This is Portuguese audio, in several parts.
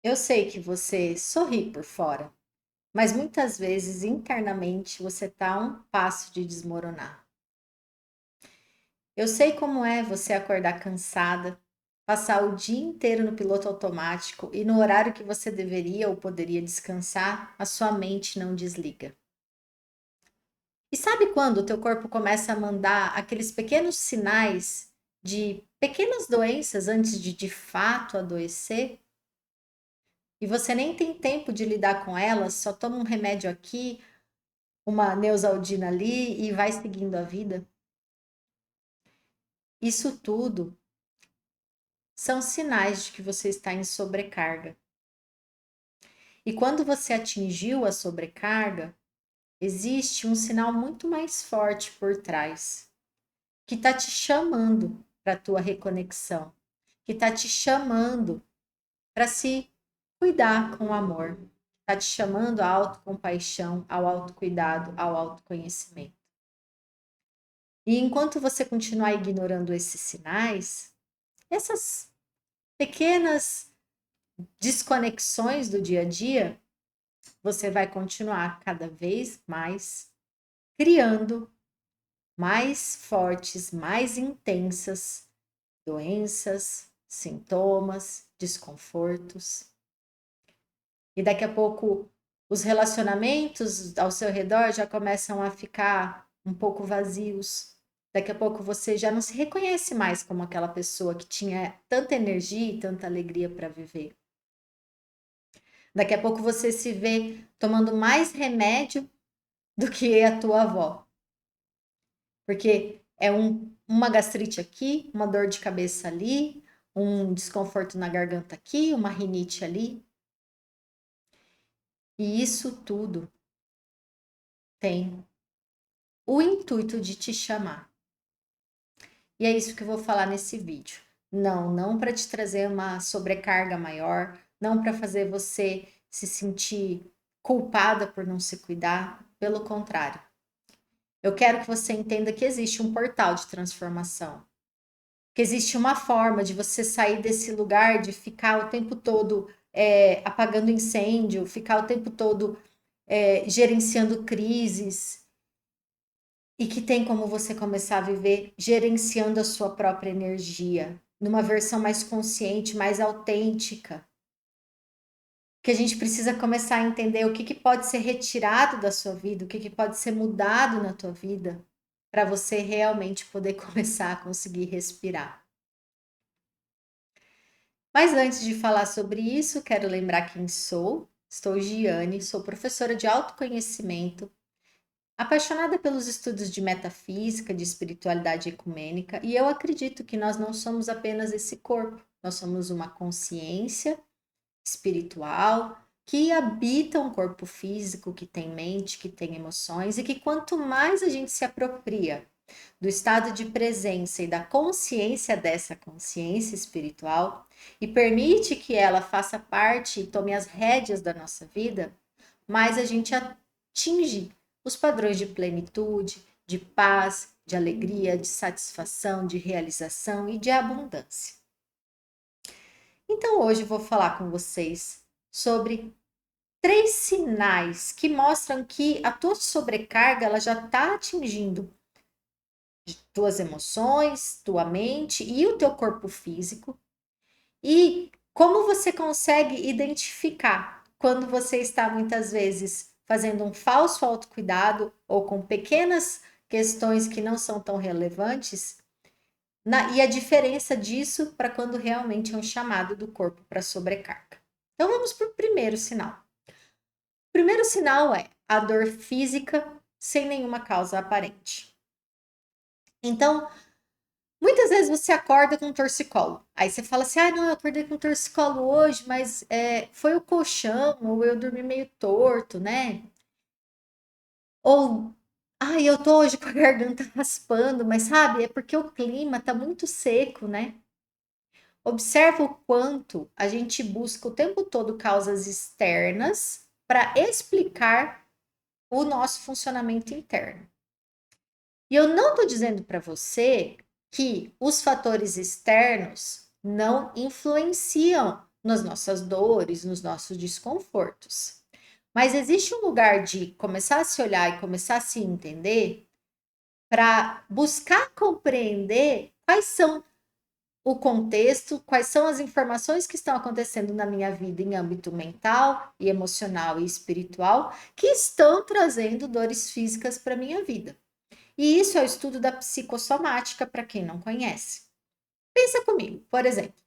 Eu sei que você sorri por fora, mas muitas vezes internamente você está a um passo de desmoronar. Eu sei como é você acordar cansada, passar o dia inteiro no piloto automático e no horário que você deveria ou poderia descansar, a sua mente não desliga. E sabe quando o teu corpo começa a mandar aqueles pequenos sinais de pequenas doenças antes de fato adoecer? E você nem tem tempo de lidar com elas, só toma um remédio aqui, uma Neosaldina ali e vai seguindo a vida. Isso tudo são sinais de que você está em sobrecarga. E quando você atingiu a sobrecarga, existe um sinal muito mais forte por trás, que está te chamando para a tua reconexão, que está te chamando para se cuidar com amor, está te chamando à autocompaixão, ao autocuidado, ao autoconhecimento. E enquanto você continuar ignorando esses sinais, essas pequenas desconexões do dia a dia, você vai continuar cada vez mais criando mais fortes, mais intensas doenças, sintomas, desconfortos. E daqui a pouco os relacionamentos ao seu redor já começam a ficar um pouco vazios. Daqui a pouco você já não se reconhece mais como aquela pessoa que tinha tanta energia e tanta alegria para viver. Daqui a pouco você se vê tomando mais remédio do que a tua avó. Porque é uma gastrite aqui, uma dor de cabeça ali, um desconforto na garganta aqui, uma rinite ali. E isso tudo tem o intuito de te chamar. E é isso que eu vou falar nesse vídeo. Não para te trazer uma sobrecarga maior, não para fazer você se sentir culpada por não se cuidar, pelo contrário. Eu quero que você entenda que existe um portal de transformação, que existe uma forma de você sair desse lugar de ficar o tempo todo apagando incêndio, ficar o tempo todo gerenciando crises, e que tem como você começar a viver gerenciando a sua própria energia, numa versão mais consciente, mais autêntica. Que a gente precisa começar a entender o que pode ser retirado da sua vida, o que pode ser mudado na tua vida, para você realmente poder começar a conseguir respirar. Mas antes de falar sobre isso, quero lembrar quem sou. Estou Giane, sou professora de autoconhecimento, apaixonada pelos estudos de metafísica, de espiritualidade ecumênica, e eu acredito que nós não somos apenas esse corpo, nós somos uma consciência espiritual que habita um corpo físico, que tem mente, que tem emoções, e que quanto mais a gente se apropria do estado de presença e da consciência dessa consciência espiritual e permite que ela faça parte e tome as rédeas da nossa vida, mais a gente atinge os padrões de plenitude, de paz, de alegria, de satisfação, de realização e de abundância. Então hoje eu vou falar com vocês sobre 3 sinais que mostram que a tua sobrecarga ela já está atingindo tuas emoções, tua mente e o teu corpo físico. E como você consegue identificar quando você está muitas vezes fazendo um falso autocuidado ou com pequenas questões que não são tão relevantes, e a diferença disso para quando realmente é um chamado do corpo para sobrecarga. Então vamos para o primeiro sinal. O primeiro sinal é a dor física sem nenhuma causa aparente. Então, muitas vezes você acorda com um torcicolo. Aí você fala assim: ah, não, eu acordei com um torcicolo hoje, mas foi o colchão, ou eu dormi meio torto, né? Ou, ai, eu tô hoje com a garganta raspando, mas sabe, é porque o clima tá muito seco, né? Observa o quanto a gente busca o tempo todo causas externas para explicar o nosso funcionamento interno. E eu não estou dizendo para você que os fatores externos não influenciam nas nossas dores, nos nossos desconfortos. Mas existe um lugar de começar a se olhar e começar a se entender para buscar compreender quais são o contexto, quais são as informações que estão acontecendo na minha vida em âmbito mental e emocional e espiritual que estão trazendo dores físicas para minha vida. E isso é o estudo da psicossomática para quem não conhece. Pensa comigo, por exemplo,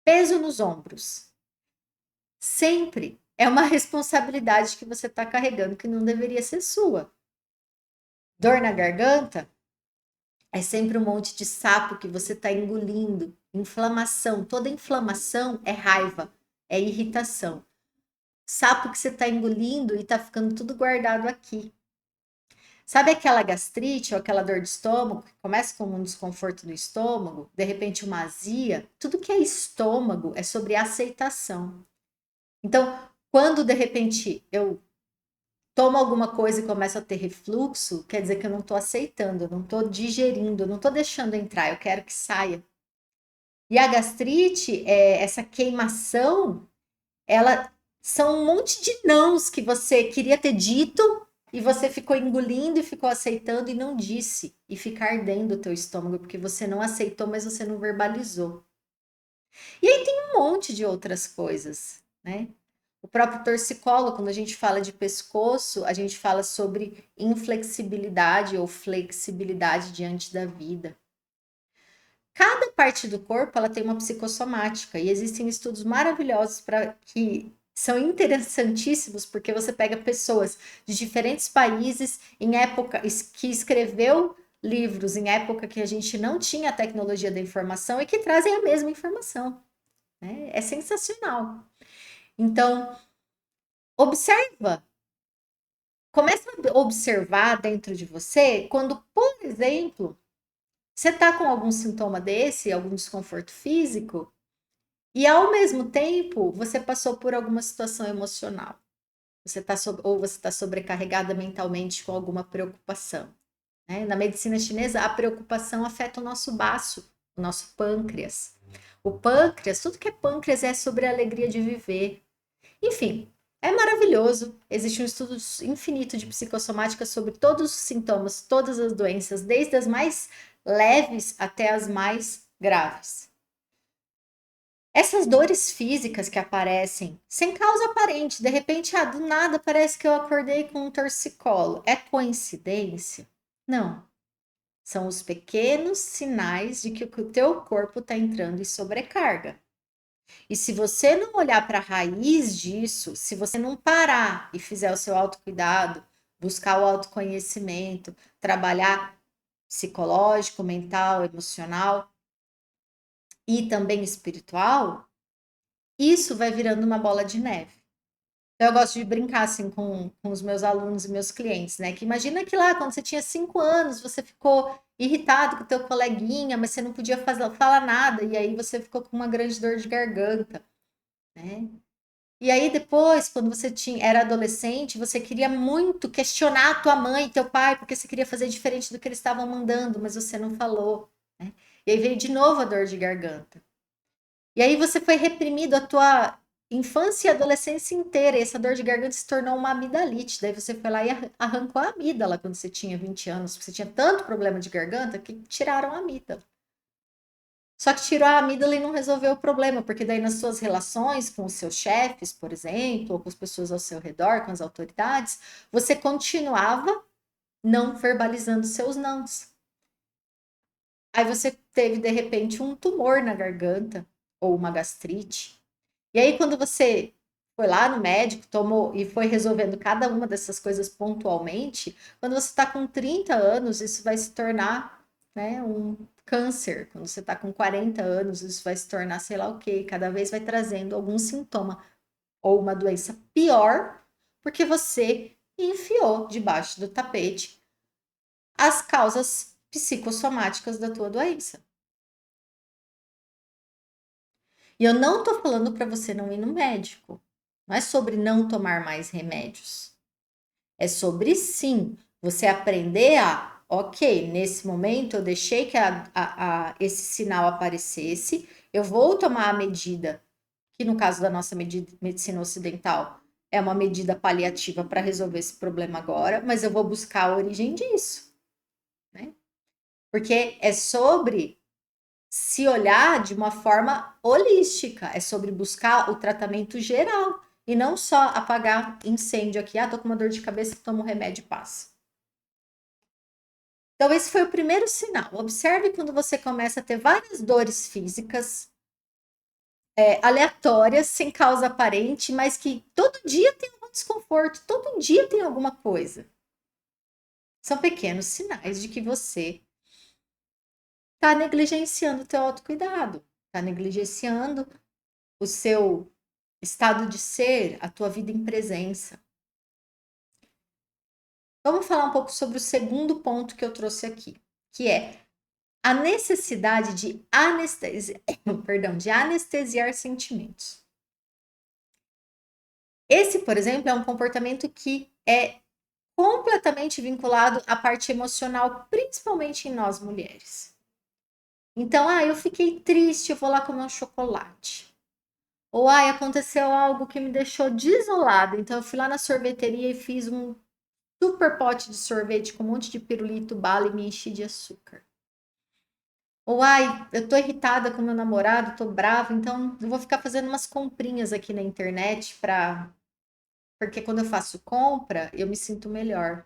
peso nos ombros. Sempre é uma responsabilidade que você está carregando que não deveria ser sua. Dor na garganta é sempre um monte de sapo que você está engolindo. Inflamação, toda inflamação é raiva, é irritação. Sapo que você está engolindo e está ficando tudo guardado aqui. Sabe aquela gastrite ou aquela dor de estômago que começa com um desconforto no estômago, de repente uma azia? Tudo que é estômago é sobre aceitação. Então, quando de repente eu tomo alguma coisa e começo a ter refluxo, quer dizer que eu não estou aceitando, eu não estou digerindo, eu não estou deixando entrar, eu quero que saia. E a gastrite, essa queimação, ela são um monte de nãos que você queria ter dito e você ficou engolindo e ficou aceitando e não disse. E fica ardendo o teu estômago, porque você não aceitou, mas você não verbalizou. E aí tem um monte de outras coisas, né? O próprio torcicolo, quando a gente fala de pescoço, a gente fala sobre inflexibilidade ou flexibilidade diante da vida. Cada parte do corpo ela tem uma psicossomática e existem estudos maravilhosos para que são interessantíssimos porque você pega pessoas de diferentes países em época que escreveu livros em época que a gente não tinha a tecnologia da informação e que trazem a mesma informação, né? É sensacional. Então, observa. Começa a observar dentro de você quando, por exemplo, você está com algum sintoma desse, algum desconforto físico, e ao mesmo tempo você passou por alguma situação emocional. Ou você está sobrecarregada mentalmente com alguma preocupação. Né? Na medicina chinesa, a preocupação afeta o nosso baço, o nosso pâncreas. O pâncreas, tudo que é pâncreas é sobre a alegria de viver. Enfim, é maravilhoso. Existe um estudo infinito de psicossomática sobre todos os sintomas, todas as doenças, desde as mais leves até as mais graves. Essas dores físicas que aparecem sem causa aparente, de repente, do nada parece que eu acordei com um torcicolo. É coincidência? Não. São os pequenos sinais de que o teu corpo está entrando em sobrecarga. E se você não olhar para a raiz disso, se você não parar e fizer o seu autocuidado, buscar o autoconhecimento, trabalhar psicológico, mental, emocional e também espiritual, isso vai virando uma bola de neve. Então, eu gosto de brincar assim com os meus alunos e meus clientes, né? Que imagina que lá, quando você tinha 5 anos, você ficou irritado com o teu coleguinha, mas você não podia falar nada, e aí você ficou com uma grande dor de garganta, né? E aí depois, quando você era adolescente, você queria muito questionar a tua mãe e teu pai, porque você queria fazer diferente do que eles estavam mandando, mas você não falou, né? E aí veio de novo a dor de garganta. E aí você foi reprimido a tua infância e adolescência inteira, e essa dor de garganta se tornou uma amidalite. Daí você foi lá e arrancou a amígdala quando você tinha 20 anos, porque você tinha tanto problema de garganta que tiraram a amígdala. Só que tirou a amígdala e não resolveu o problema, porque daí nas suas relações com os seus chefes, por exemplo, ou com as pessoas ao seu redor, com as autoridades, você continuava não verbalizando seus nãos. Aí você teve, de repente, um tumor na garganta ou uma gastrite. E aí, quando você foi lá no médico, tomou e foi resolvendo cada uma dessas coisas pontualmente, quando você está com 30 anos, isso vai se tornar, né, um câncer. Quando você está com 40 anos, isso vai se tornar, sei lá o quê, cada vez vai trazendo algum sintoma ou uma doença pior, porque você enfiou debaixo do tapete as causas psicossomáticas da tua doença. E eu não tô falando para você não ir no médico. Não é sobre não tomar mais remédios. É sobre sim você aprender ok, nesse momento eu deixei que esse sinal aparecesse, eu vou tomar a medida que no caso da nossa medicina ocidental é uma medida paliativa para resolver esse problema agora, mas eu vou buscar a origem disso, né? Porque é sobre se olhar de uma forma holística, é sobre buscar o tratamento geral e não só apagar incêndio aqui, tô com uma dor de cabeça, tomo um remédio e passa. Então, esse foi o primeiro sinal. Observe quando você começa a ter várias dores físicas aleatórias, sem causa aparente, mas que todo dia tem algum desconforto, todo dia tem alguma coisa. São pequenos sinais de que você está negligenciando o teu autocuidado, está negligenciando o seu estado de ser, a tua vida em presença. Vamos falar um pouco sobre o segundo ponto que eu trouxe aqui, que é a necessidade de anestesiar sentimentos. Esse, por exemplo, é um comportamento que é completamente vinculado à parte emocional, principalmente em nós mulheres. Então, eu fiquei triste, eu vou lá comer um chocolate. Ou, aconteceu algo que me deixou desolada, então eu fui lá na sorveteria e fiz um super pote de sorvete com um monte de pirulito, bala e me enchi de açúcar. Ou, eu tô irritada com meu namorado, tô brava, então eu vou ficar fazendo umas comprinhas aqui na internet porque quando eu faço compra, eu me sinto melhor.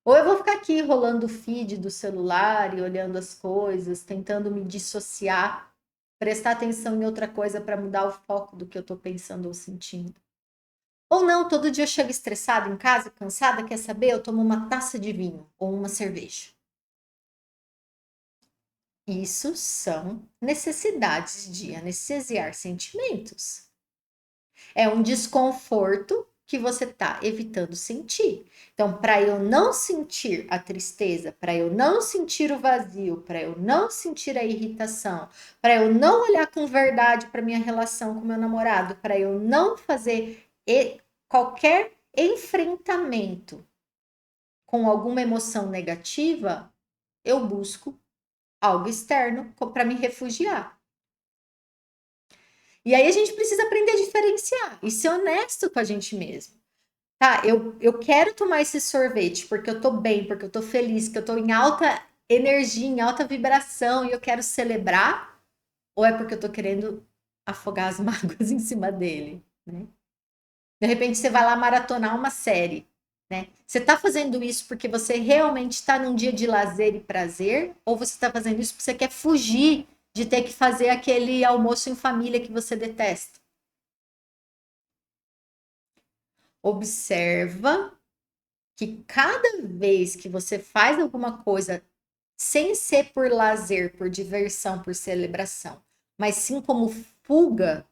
Ou eu vou ficar aqui rolando o feed do celular e olhando as coisas, tentando me dissociar, prestar atenção em outra coisa para mudar o foco do que eu tô pensando ou sentindo. Ou não, todo dia eu chego estressada em casa, cansada, quer saber? Eu tomo uma taça de vinho ou uma cerveja. Isso são necessidades de anestesiar sentimentos. É um desconforto que você está evitando sentir. Então, para eu não sentir a tristeza, para eu não sentir o vazio, para eu não sentir a irritação, para eu não olhar com verdade para minha relação com meu namorado, para eu não fazer qualquer enfrentamento com alguma emoção negativa, eu busco algo externo para me refugiar. E aí a gente precisa aprender a diferenciar e ser honesto com a gente mesmo. Tá, eu quero tomar esse sorvete porque eu tô bem, porque eu tô feliz, que eu tô em alta energia, em alta vibração e eu quero celebrar, ou é porque eu tô querendo afogar as mágoas em cima dele, né? De repente você vai lá maratonar uma série, né? Você tá fazendo isso porque você realmente está num dia de lazer e prazer, ou você tá fazendo isso porque você quer fugir de ter que fazer aquele almoço em família que você detesta? Observa que cada vez que você faz alguma coisa sem ser por lazer, por diversão, por celebração, mas sim como fuga,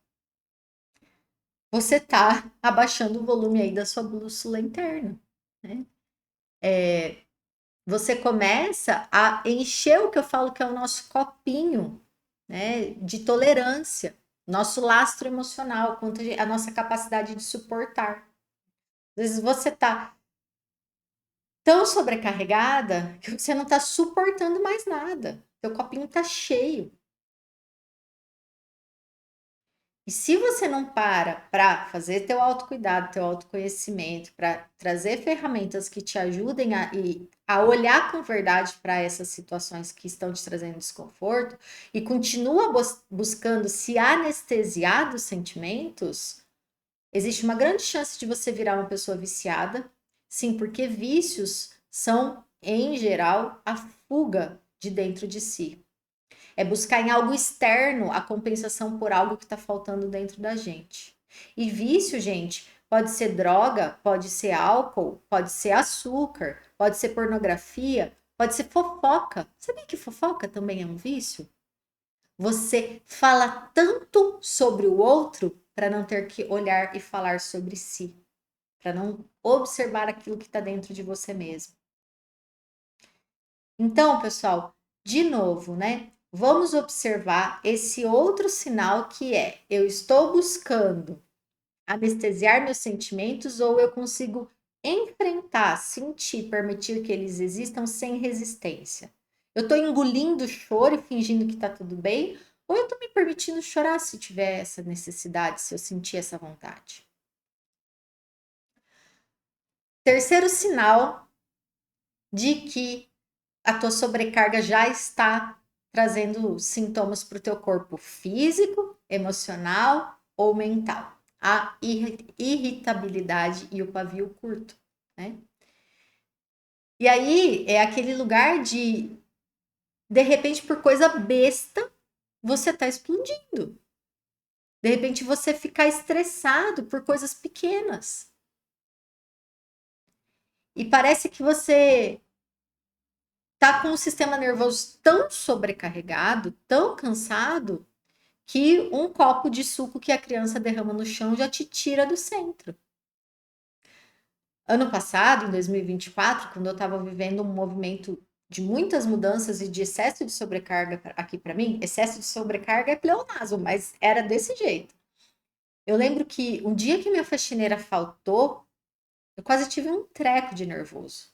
você está abaixando o volume aí da sua bússola interna, né? Você começa a encher o que eu falo que é o nosso copinho, né, de tolerância, nosso lastro emocional, quanto a nossa capacidade de suportar. Às vezes você está tão sobrecarregada que você não está suportando mais nada. Seu copinho está cheio. E se você não para fazer teu autocuidado, teu autoconhecimento, para trazer ferramentas que te ajudem a olhar com verdade para essas situações que estão te trazendo desconforto e continua buscando se anestesiar dos sentimentos, existe uma grande chance de você virar uma pessoa viciada. Sim, porque vícios são, em geral, a fuga de dentro de si. É buscar em algo externo a compensação por algo que está faltando dentro da gente. E vício, gente, pode ser droga, pode ser álcool, pode ser açúcar, pode ser pornografia, pode ser fofoca. Sabia que fofoca também é um vício? Você fala tanto sobre o outro para não ter que olhar e falar sobre si, para não observar aquilo que está dentro de você mesmo. Então, pessoal, de novo, né? Vamos observar esse outro sinal que é: eu estou buscando anestesiar meus sentimentos ou eu consigo enfrentar, sentir, permitir que eles existam sem resistência. Eu estou engolindo o choro e fingindo que está tudo bem, ou eu tô me permitindo chorar se tiver essa necessidade, se eu sentir essa vontade. Terceiro sinal de que a tua sobrecarga já está trazendo sintomas para o teu corpo físico, emocional ou mental. A irritabilidade e o pavio curto, né? E aí é aquele lugar de repente, por coisa besta, você tá explodindo. De repente, você ficar estressado por coisas pequenas. E parece que você tá com o sistema nervoso tão sobrecarregado, tão cansado, que um copo de suco que a criança derrama no chão já te tira do centro. Ano passado, em 2024, quando eu estava vivendo um movimento de muitas mudanças e de excesso de sobrecarga aqui para mim, excesso de sobrecarga é pleonasmo, mas era desse jeito. Eu lembro que um dia que minha faxineira faltou, eu quase tive um treco de nervoso.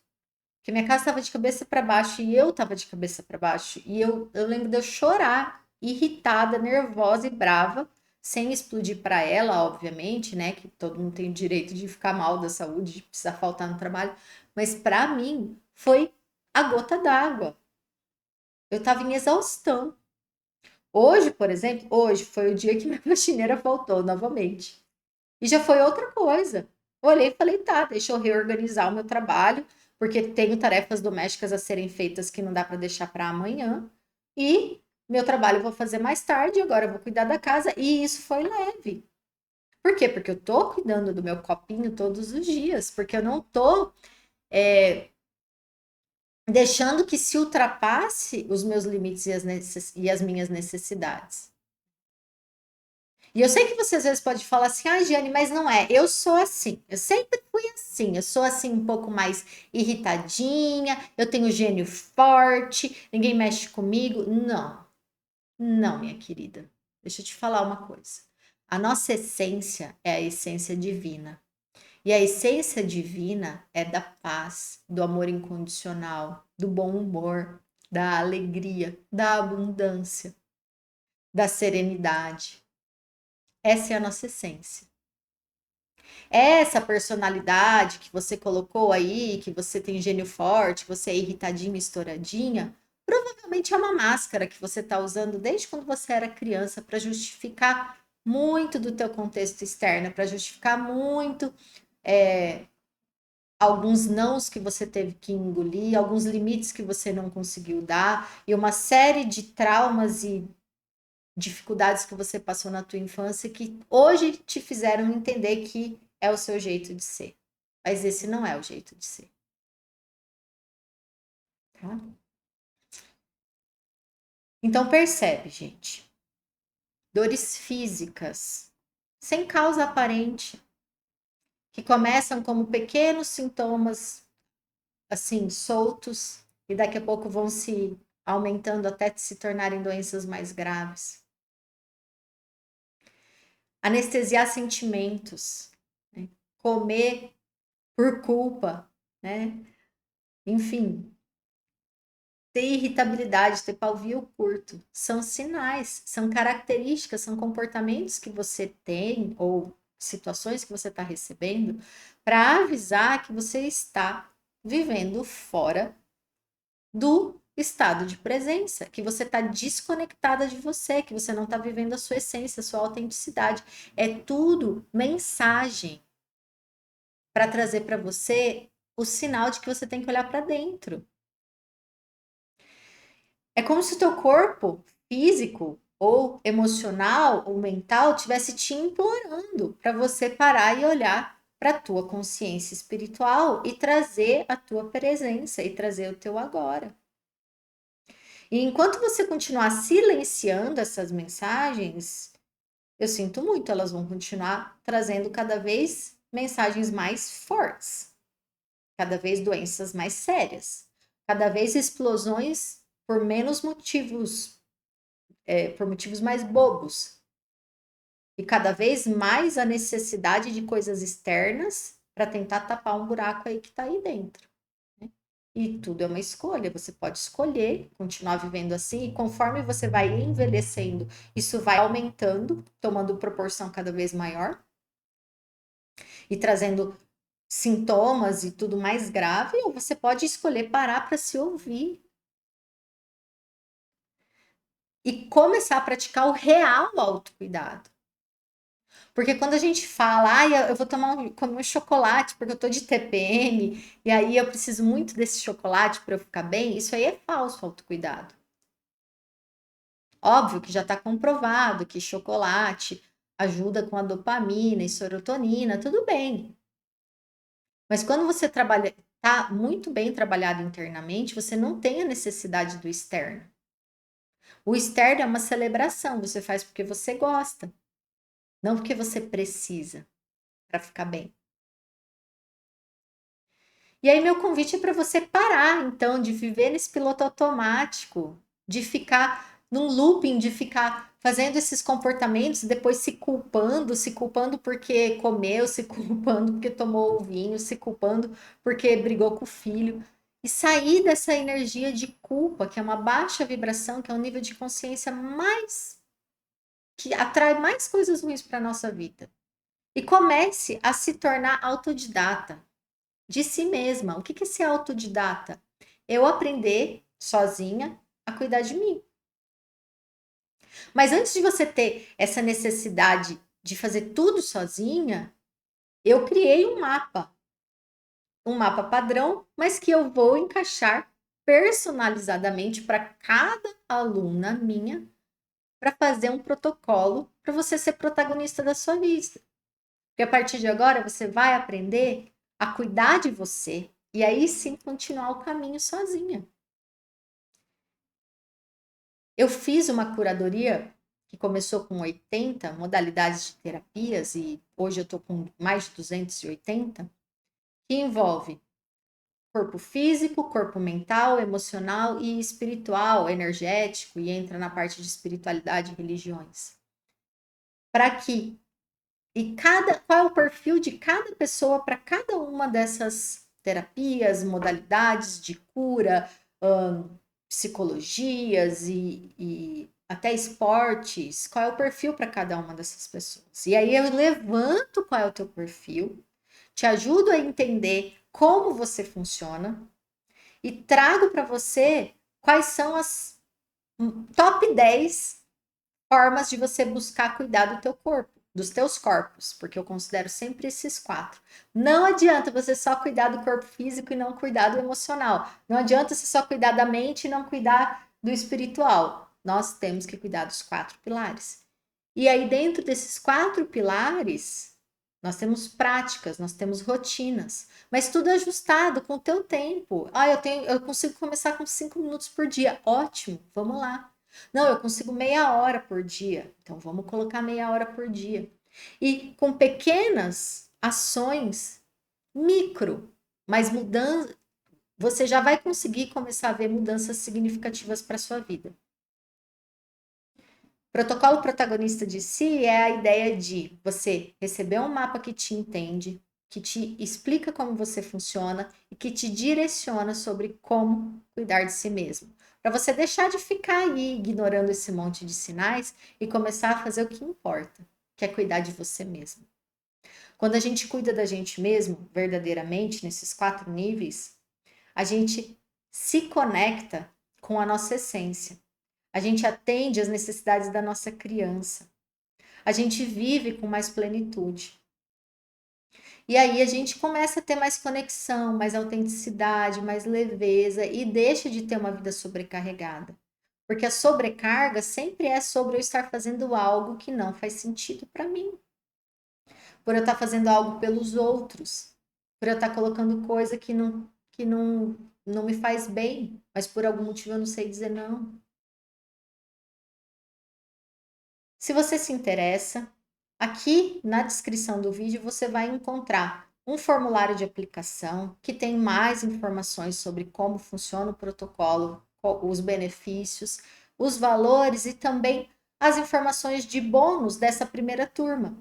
Porque minha casa estava de cabeça para baixo e eu estava de cabeça para baixo. E eu lembro de eu chorar, irritada, nervosa e brava, sem explodir para ela, obviamente, né? Que todo mundo tem o direito de ficar mal da saúde, de precisar faltar no trabalho. Mas para mim foi a gota d'água. Eu estava em exaustão. Hoje, por exemplo, hoje foi o dia que minha faxineira faltou novamente. E já foi outra coisa. Olhei e falei, tá, deixa eu reorganizar o meu trabalho, porque tenho tarefas domésticas a serem feitas que não dá para deixar para amanhã. E meu trabalho eu vou fazer mais tarde, agora eu vou cuidar da casa. E isso foi leve. Por quê? Porque eu tô cuidando do meu copinho todos os dias, porque eu não tô deixando que se ultrapasse os meus limites e as minhas necessidades. E eu sei que você às vezes pode falar assim, ah, Giane, mas não é. Eu sou assim. Eu sempre fui assim. Eu sou assim um pouco mais irritadinha. Eu tenho gênio forte. Ninguém mexe comigo. Não, não, minha querida. Deixa eu te falar uma coisa. A nossa essência é a essência divina. E a essência divina é da paz, do amor incondicional, do bom humor, da alegria, da abundância, da serenidade. Essa é a nossa essência. Essa personalidade que você colocou aí, que você tem gênio forte, você é irritadinha, estouradinha, provavelmente é uma máscara que você está usando desde quando você era criança para justificar muito do teu contexto externo, para justificar muito alguns nãos que você teve que engolir, alguns limites que você não conseguiu dar, e uma série de traumas e dificuldades que você passou na tua infância que hoje te fizeram entender que é o seu jeito de ser. Mas esse não é o jeito de ser. Tá? Então percebe, gente. Dores físicas, sem causa aparente, que começam como pequenos sintomas assim, soltos, e daqui a pouco vão se aumentando até se tornarem doenças mais graves. Anestesiar sentimentos, né? Comer por culpa, né? Enfim, ter irritabilidade, ter pavio curto, são sinais, são características, são comportamentos que você tem ou situações que você está recebendo para avisar que você está vivendo fora do estado de presença, que você está desconectada de você, que você não está vivendo a sua essência, a sua autenticidade. É tudo mensagem para trazer para você o sinal de que você tem que olhar para dentro. É como se o teu corpo físico ou emocional ou mental tivesse te implorando para você parar e olhar para a tua consciência espiritual e trazer a tua presença e trazer o teu agora. E enquanto você continuar silenciando essas mensagens, eu sinto muito, elas vão continuar trazendo cada vez mensagens mais fortes, cada vez doenças mais sérias, cada vez explosões por menos motivos, por motivos mais bobos, e cada vez mais a necessidade de coisas externas para tentar tapar um buraco aí que está aí dentro. Né? E tudo é uma escolha, você pode escolher continuar vivendo assim, e conforme você vai envelhecendo, isso vai aumentando, tomando proporção cada vez maior e trazendo sintomas e tudo mais grave, ou você pode escolher parar para se ouvir e começar a praticar o real autocuidado. Porque quando a gente fala, ah, eu vou comer um chocolate porque eu tô de TPM, e aí eu preciso muito desse chocolate para eu ficar bem, isso aí é falso autocuidado. Óbvio que já está comprovado que chocolate ajuda com a dopamina e serotonina, tudo bem. Mas quando você trabalha, tá muito bem trabalhado internamente, você não tem a necessidade do externo. O externo é uma celebração, você faz porque você gosta, não porque você precisa para ficar bem. E aí meu convite é para você parar, então, de viver nesse piloto automático, de ficar num looping, de ficar fazendo esses comportamentos, depois se culpando porque comeu, se culpando porque tomou o vinho, se culpando porque brigou com o filho. E sair dessa energia de culpa, que é uma baixa vibração, que é um nível de consciência mais que atrai mais coisas ruins para a nossa vida. E comece a se tornar autodidata de si mesma. O que é ser autodidata? Eu aprender sozinha a cuidar de mim. Mas antes de você ter essa necessidade de fazer tudo sozinha, eu criei um mapa padrão, mas que eu vou encaixar personalizadamente para cada aluna minha, para fazer um protocolo para você ser protagonista da sua vida. Porque a partir de agora você vai aprender a cuidar de você e aí sim continuar o caminho sozinha. Eu fiz uma curadoria que começou com 80 modalidades de terapias e hoje eu estou com mais de 280, que envolve corpo físico, corpo mental, emocional e espiritual, energético, e entra na parte de espiritualidade e religiões. Para que qual é o perfil de cada pessoa para cada uma dessas terapias, modalidades de cura, psicologias e até esportes, qual é o perfil para cada uma dessas pessoas. E aí eu levanto qual é o teu perfil, te ajudo a entender como você funciona e trago para você quais são as top 10 formas de você buscar cuidar do teu corpo, dos teus corpos, porque eu considero sempre esses 4. Não adianta você só cuidar do corpo físico e não cuidar do emocional. Não adianta você só cuidar da mente e não cuidar do espiritual. Nós temos que cuidar dos 4 pilares. E aí, dentro desses 4 pilares, nós temos práticas, nós temos rotinas, mas tudo ajustado com o teu tempo. Ah, eu consigo começar com 5 minutos por dia. Ótimo, vamos lá. Não, eu consigo meia hora por dia. Então vamos colocar meia hora por dia. E com pequenas ações, micro, mas mudança, você já vai conseguir começar a ver mudanças significativas para sua vida. Protocolo protagonista de si é a ideia de você receber um mapa que te entende, que te explica como você funciona e que te direciona sobre como cuidar de si mesmo. Para você deixar de ficar aí ignorando esse monte de sinais e começar a fazer o que importa, que é cuidar de você mesmo. Quando a gente cuida da gente mesmo, verdadeiramente, nesses 4 níveis, a gente se conecta com a nossa essência. A gente atende às necessidades da nossa criança. A gente vive com mais plenitude. E aí a gente começa a ter mais conexão, mais autenticidade, mais leveza e deixa de ter uma vida sobrecarregada. Porque a sobrecarga sempre é sobre eu estar fazendo algo que não faz sentido para mim. Por eu estar fazendo algo pelos outros. Por eu estar colocando coisa que não me faz bem, mas por algum motivo eu não sei dizer não. Se você se interessa, aqui na descrição do vídeo você vai encontrar um formulário de aplicação que tem mais informações sobre como funciona o protocolo, os benefícios, os valores e também as informações de bônus dessa primeira turma,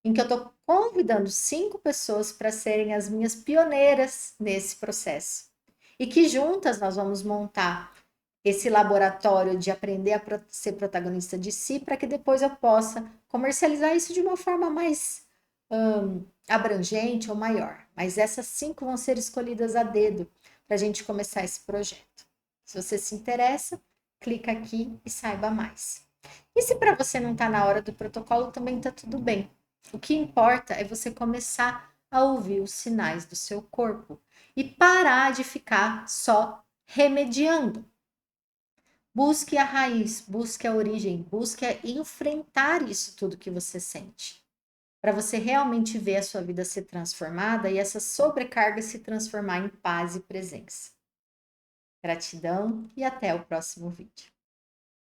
em que eu estou convidando 5 pessoas para serem as minhas pioneiras nesse processo. e que juntas nós vamos montar esse laboratório de aprender a ser protagonista de si, para que depois eu possa comercializar isso de uma forma mais abrangente ou maior. Mas essas 5 vão ser escolhidas a dedo para a gente começar esse projeto. Se você se interessa, clica aqui e saiba mais. E se para você não está na hora do protocolo, também está tudo bem. O que importa é você começar a ouvir os sinais do seu corpo e parar de ficar só remediando. Busque a raiz, busque a origem, busque enfrentar isso tudo que você sente. Para você realmente ver a sua vida ser transformada e essa sobrecarga se transformar em paz e presença. Gratidão e até o próximo vídeo.